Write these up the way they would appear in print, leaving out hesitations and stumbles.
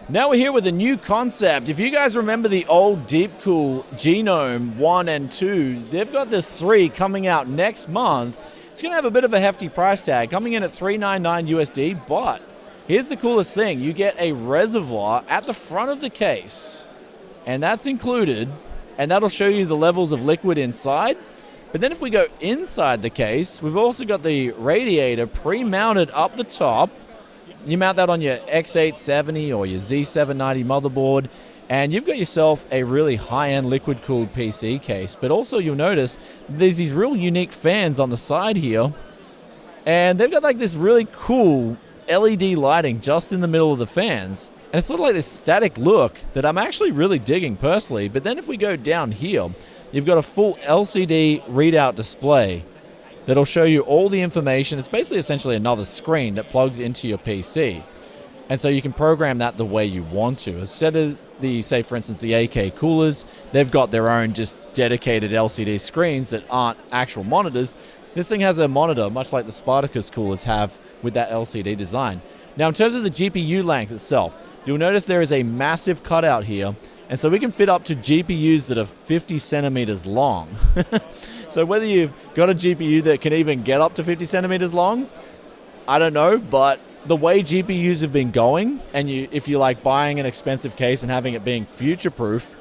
Now we're here with a new concept. If you guys remember the old Deepcool Genome 1 and 2, they've got the 3 coming out next month. It's going to have a bit of a hefty price tag, coming in at $399 USD, but here's the coolest thing. You get a reservoir at the front of the case, and that's included, and that'll show you the levels of liquid inside. But then if we go inside the case, we've also got the radiator pre-mounted up the top. You mount that on your X870 or your Z790 motherboard, and you've got yourself a really high-end liquid-cooled PC case. But also you'll notice there's these real unique fans on the side here, and they've got like this really cool LED lighting just in the middle of the fans. And it's sort of like this static look that I'm actually really digging personally. But then if we go down here, you've got a full LCD readout display that'll show you all the information. It's basically essentially another screen that plugs into your PC. And so you can program that the way you want to. Instead of say for instance, the AK coolers, they've got their own just dedicated LCD screens that aren't actual monitors. This thing has a monitor, much like the Spartacus coolers have with that LCD design. Now, in terms of the GPU length itself, you'll notice there is a massive cutout here. And so we can fit up to GPUs that are 50 centimeters long. So whether you've got a GPU that can even get up to 50 centimeters long, I don't know, but the way GPUs have been going, and if you like buying an expensive case and having it being future-proof,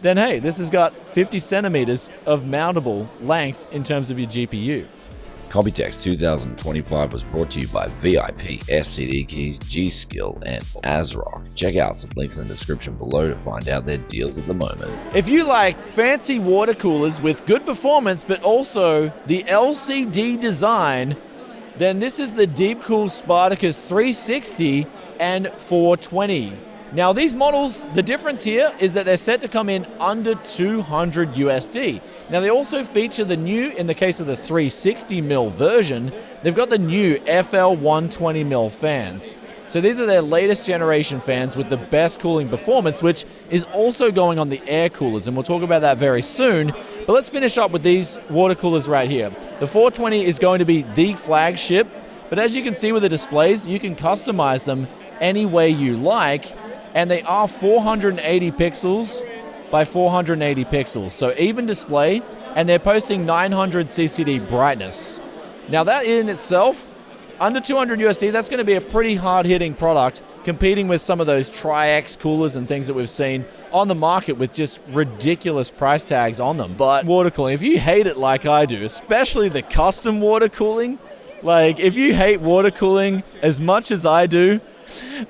then hey, this has got 50 centimeters of mountable length in terms of your GPU. Computex 2025 was brought to you by VIP, SCD Keys, G-Skill, and ASRock. Check out some links in the description below to find out their deals at the moment. If you like fancy water coolers with good performance, but also the LCD design, then this is the Deepcool Spartacus 360 and 420. Now these models, the difference here is that they're set to come in under 200 USD. Now they also feature the new, in the case of the 360mm version, they've got the new FL 120mm fans. So these are their latest generation fans with the best cooling performance, which is also going on the air coolers, and we'll talk about that very soon. But let's finish up with these water coolers right here. The 420 is going to be the flagship, but as you can see with the displays, you can customize them any way you like. And they are 480 pixels by 480 pixels. So even display, and they're posting 900 CCD brightness. Now that in itself, under 200 USD, that's going to be a pretty hard-hitting product, competing with some of those Tri-X coolers and things that we've seen on the market with just ridiculous price tags on them. But water cooling, if you hate it like I do, especially the custom water cooling, like if you hate water cooling as much as I do,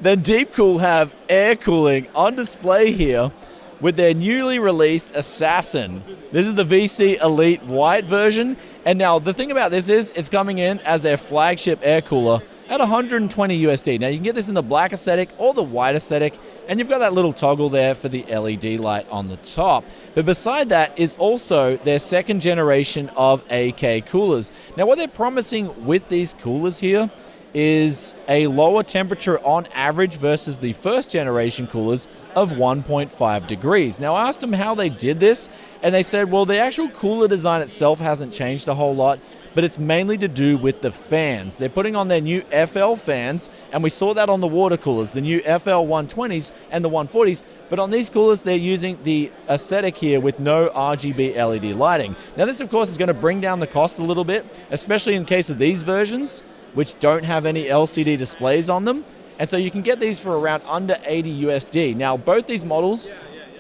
then Deepcool have air cooling on display here with their newly released Assassin. This is the VC Elite White version, and now the thing about this is it's coming in as their flagship air cooler at 120 USD. Now you can get this in the black aesthetic or the white aesthetic, and you've got that little toggle there for the LED light on the top. But beside that is also their second generation of AK coolers. Now what they're promising with these coolers here is a lower temperature on average versus the first generation coolers of 1.5 degrees. Now I asked them how they did this, and they said, well, the actual cooler design itself hasn't changed a whole lot, but it's mainly to do with the fans. They're putting on their new FL fans, and we saw that on the water coolers, the new FL 120s and the 140s, but on these coolers, they're using the aesthetic here with no RGB LED lighting. Now this, of course, is going to bring down the cost a little bit, especially in case of these versions, which don't have any LCD displays on them. And so you can get these for around under 80 USD. Now, both these models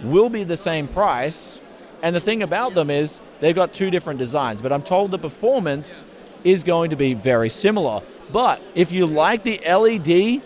will be the same price. And the thing about them is they've got two different designs, but I'm told the performance is going to be very similar. But if you like the LED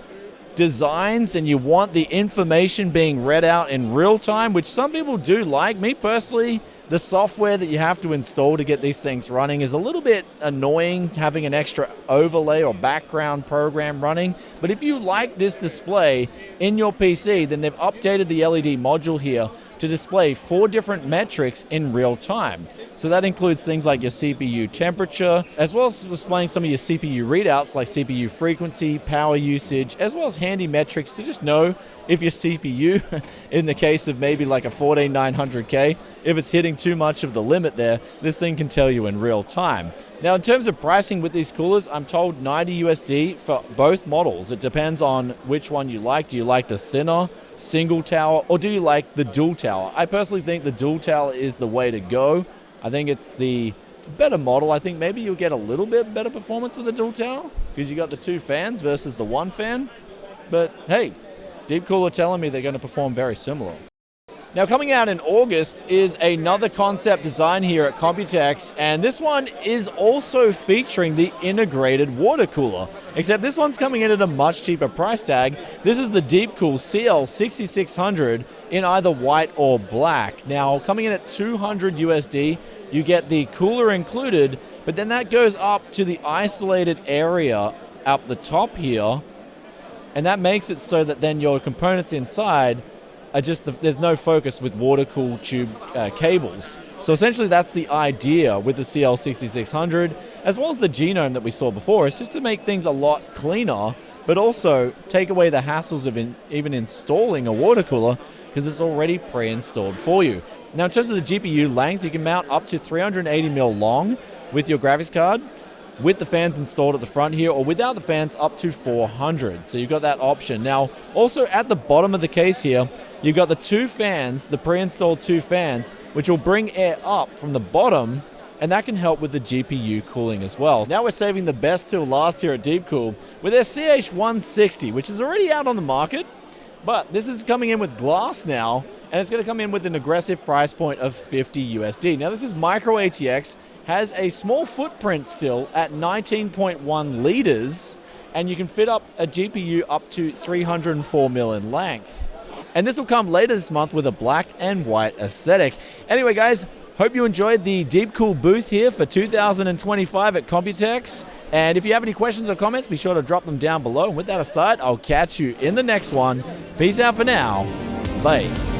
designs and you want the information being read out in real time, which some people do like, me personally, the software that you have to install to get these things running is a little bit annoying, having an extra overlay or background program running. But if you like this display in your PC, then they've updated the LED module here to display 4 different metrics in real time. So that includes things like your CPU temperature, as well as displaying some of your CPU readouts like CPU frequency, power usage, as well as handy metrics to just know if your CPU, in the case of maybe like a 14900K, if it's hitting too much of the limit there, this thing can tell you in real time. Now, in terms of pricing with these coolers, I'm told 90 USD for both models. It depends on which one you like. Do you like the thinner single tower, or do you like the dual tower? I personally think the dual tower is the way to go. I think it's the better model. I think maybe you'll get a little bit better performance with the dual tower because you got the 2 fans versus the 1 fan. But hey, Deepcool are telling me they're going to perform very similar. Now, coming out in August is another concept design here at Computex, and this one is also featuring the integrated water cooler, except this one's coming in at a much cheaper price tag. This is the Deepcool CL6600 in either white or black. Now, coming in at 200 USD, you get the cooler included, but then that goes up to the isolated area up the top here, and that makes it so that then your components inside are just, there's no focus with water-cooled tube cables. So essentially that's the idea with the CL6600, as well as the Genome that we saw before. It's just to make things a lot cleaner, but also take away the hassles of even installing a water cooler because it's already pre-installed for you. Now, in terms of the GPU length, you can mount up to 380mm long with your graphics card, with the fans installed at the front here, or without the fans up to 400. So you've got that option. Now, also at the bottom of the case here, you've got the 2 fans, the pre-installed 2 fans, which will bring air up from the bottom, and that can help with the GPU cooling as well. Now we're saving the best till last here at Deepcool with their CH160, which is already out on the market, but this is coming in with glass now, and it's going to come in with an aggressive price point of 50 USD. Now this is micro ATX, has a small footprint still at 19.1 liters, and you can fit up a GPU up to 304mm in length. And this will come later this month with a black and white aesthetic. Anyway, guys, hope you enjoyed the Deepcool booth here for 2025 at Computex. And if you have any questions or comments, be sure to drop them down below. And with that aside, I'll catch you in the next one. Peace out for now. Bye.